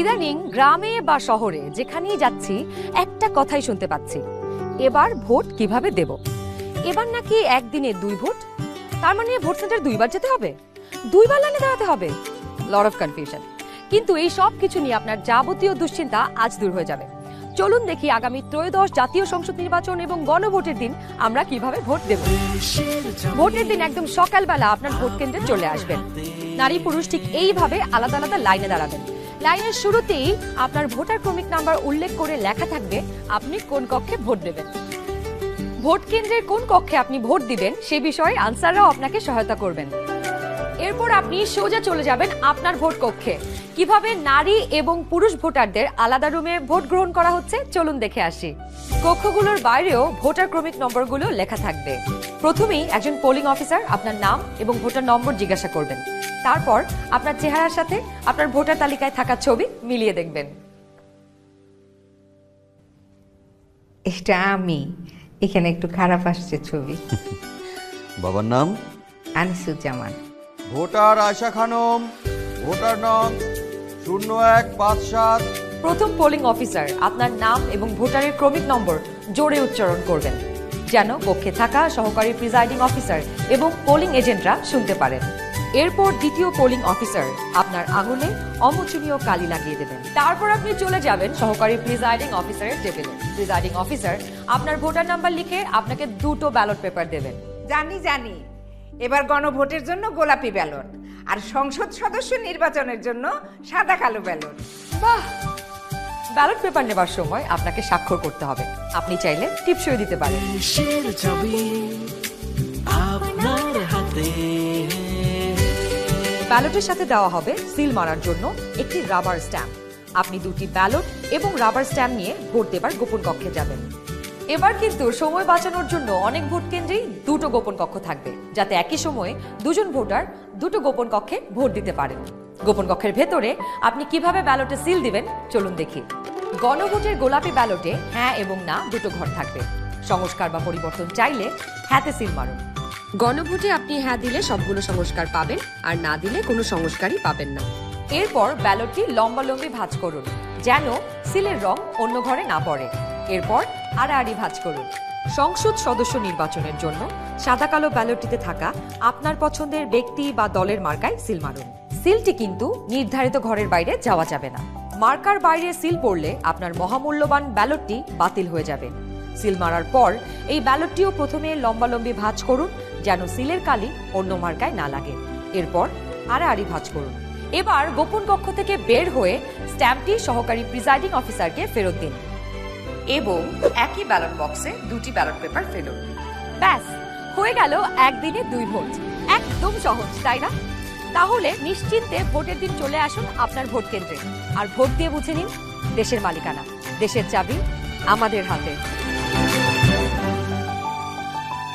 ইদানিং গ্রামে বা শহরে যেখানেই যাচ্ছি একটা কথাই শুনতে পাচ্ছি, এবার ভোট কিভাবে দেব। এবার নাকি একদিনে 2 ভোট, তার মানে ভোট সেন্টার 2 বার যেতে হবে, 2 বার লাইনে দাঁড়াতে হবে। Lot of confusion. কিন্তু এই সব কিছু নিয়ে আপনার যাবতীয় দুশ্চিন্তা আজ দূর হয়ে যাবে। চলুন দেখি আগামী ত্রয়োদশ জাতীয় সংসদ নির্বাচন এবং গণভোটের দিন আমরা কিভাবে ভোট দেব। ভোটের দিন একদম সকালবেলা আপনার ভোট কেন্দ্রে চলে আসবেন। নারী পুরুষ ঠিক এইভাবে আলাদা আলাদা লাইনে দাঁড়াবেন। লাইনের শুরুতেই আপনার ভোটার ক্রমিক নাম্বার উল্লেখ করে লেখা থাকবে আপনি কোন কক্ষে ভোট দেবেন। ভোট কেন্দ্রের কোন কক্ষে আপনি ভোট দিবেন সে বিষয়ে আনসাররাও আপনাকে সহায়তা করবেন। এরপর আপনি সোজা চলে যাবেন আপনার ভোট কক্ষে। কিভাবে নারী এবং পুরুষ ভোটারদের আলাদা রুমে ভোট গ্রহণ করা হচ্ছে চলুন দেখে আসি। কক্ষগুলোর বাইরেও ভোটার ক্রমিক নম্বরগুলো লেখা থাকবে। প্রথমেই একজন পোলিং অফিসার আপনার নাম এবং ভোটার নম্বর জিজ্ঞাসা করবেন। তারপর আপনার চেহারার সাথে আপনার ভোটার তালিকায় থাকা ছবি মিলিয়ে দেখবেন। এটা আমি, এখানে একটু খারাপ আসছে ছবি। বাবার নাম আনিসুজ্জামান। ভোটার আয়শা খানম, ভোটার নং 0157। প্রথম পোলিং অফিসার আপনার নাম এবং ভোটারের ক্রমিক নম্বর জোরে উচ্চারণ করবেন যেন কক্ষে থাকা সহকারী প্রিজাইডিং অফিসার এবং পোলিং এজেন্টরা শুনতে পারেন। এরপর দ্বিতীয় পোলিং অফিসার আপনার আঙুলে অমোচনীয় কালি লাগিয়ে দেবেন। তারপর আপনি চলে যাবেন সহকারী প্রিজাইডিং অফিসারের টেবিলে। প্রিজাইডিং অফিসার আপনার ভোটার নাম্বার লিখে আপনাকে 2টো ব্যালট পেপার দেবেন। জানি এবার গণভোটের জন্য গোলাপি ব্যালট আর সংসদ সদস্য নির্বাচনের জন্য সাদা কালো ব্যালট। বাহ! ব্যালট পেপার নেবার সময় আপনাকে স্বাক্ষর করতে হবে। আপনি চাইলে টিপসই দিতে পারেন। ব্যালটের সাথে দেওয়া হবে সিল মারার জন্য একটি রাবার স্ট্যাম্প। আপনি 2টি ব্যালট এবং রাবার স্ট্যাম্প নিয়ে ভোট দেবার গোপন কক্ষে যাবেন। এবার কিন্তু সময় বাঁচানোর জন্য অনেক ভোট কেন্দ্রেই 2টো গোপন কক্ষ থাকবে, যাতে একই সময়ে 2 জন ভোটার 2টো গোপন কক্ষে ভোট দিতে পারেন। গোপন কক্ষের ভেতরে আপনি কিভাবে ব্যালটে সিল দিবেন চলুন দেখি। গণভোটের গোলাপি ব্যালটে হ্যাঁ এবং না 2টো ঘর থাকবে। সংস্কার বা পরিবর্তন চাইলে হ্যাঁতে সিল মারুন। গণভোটে আপনি হ্যাঁ দিলে সবগুলো সংস্কার পাবেন, আর না দিলে কোনো সংস্কারই পাবেন না। এরপর ব্যালটটি লম্বালম্বি ভাঁজ করুন যেন সিলের রং অন্য ঘরে না পড়ে। এরপর আড়াআড়ি ভাঁজ করুন। সংসদ সদস্য নির্বাচনের জন্য সাদা কালো ব্যালটটিতে থাকা আপনার পছন্দের ব্যক্তি বা দলের মার্কায় সিল মারুন। সিলটি কিন্তু নির্ধারিত ঘরের বাইরে যাওয়া যাবে না। মার্কার বাইরে সিল পড়লে আপনার মহামূল্যবান ব্যালটটি বাতিল হয়ে যাবে। সিল মারার পর এই ব্যালটটিও প্রথমে লম্বালম্বি ভাঁজ করুন যেন সিলের কালি অন্য মার্কায় না লাগে। এরপর আড়াআড়ি ভাঁজ করুন। এবার গোপন কক্ষ থেকে বের হয়ে স্ট্যাম্পটি সহকারী প্রিজাইডিং অফিসারকে ফেরত দিন এবং একই ব্যালট বক্সে 2টি ব্যালট পেপার ফেলুন। ব্যাস, হয়ে গেল একদিনে 2 ভোট। একদম সহজ, তাই না? তাহলে নিশ্চিন্তে ভোটের দিন চলে আসুন আপনার ভোট কেন্দ্রে আর ভোট দিয়ে বুঝে নিন দেশের মালিকানা, দেশের চাবি আমাদের হাতে।